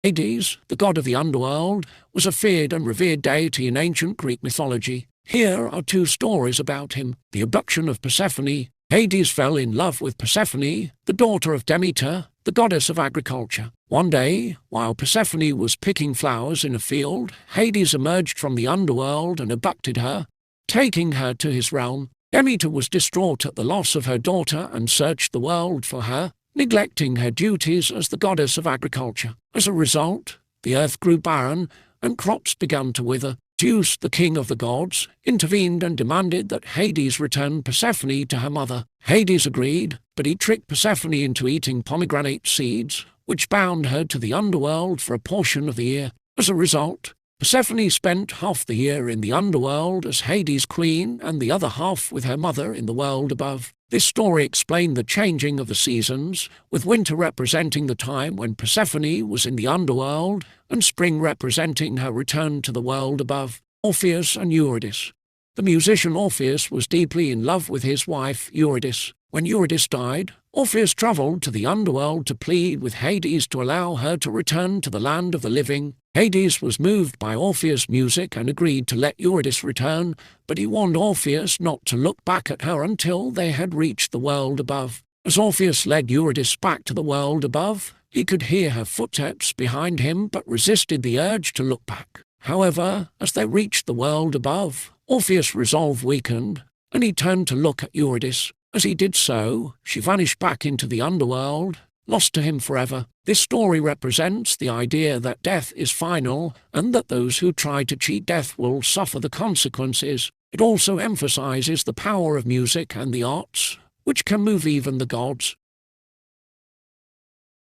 Hades, the god of the underworld, was a feared and revered deity in ancient Greek mythology. Here are two stories about him. The abduction of Persephone. Hades fell in love with Persephone, the daughter of Demeter, the goddess of agriculture. One day, while Persephone was picking flowers in a field, Hades emerged from the underworld and abducted her, taking her to his realm. Demeter was distraught at the loss of her daughter and searched the world for her, neglecting her duties as the goddess of agriculture. As a result, the earth grew barren and crops began to wither. Zeus, the king of the gods, intervened and demanded that Hades return Persephone to her mother. Hades agreed, but he tricked Persephone into eating pomegranate seeds, which bound her to the underworld for a portion of the year. As a result, Persephone spent half the year in the underworld as Hades' queen and the other half with her mother in the world above. This story explained the changing of the seasons, with winter representing the time when Persephone was in the underworld and spring representing her return to the world above. Orpheus and Eurydice. The musician Orpheus was deeply in love with his wife Eurydice. When Eurydice died, Orpheus travelled to the underworld to plead with Hades to allow her to return to the land of the living. Hades was moved by Orpheus' music and agreed to let Eurydice return, but he warned Orpheus not to look back at her until they had reached the world above. As Orpheus led Eurydice back to the world above, he could hear her footsteps behind him but resisted the urge to look back. However, as they reached the world above, Orpheus' resolve weakened, and he turned to look at Eurydice. As he did so, she vanished back into the underworld, lost to him forever. This story represents the idea that death is final and that those who try to cheat death will suffer the consequences. It also emphasizes the power of music and the arts, which can move even the gods.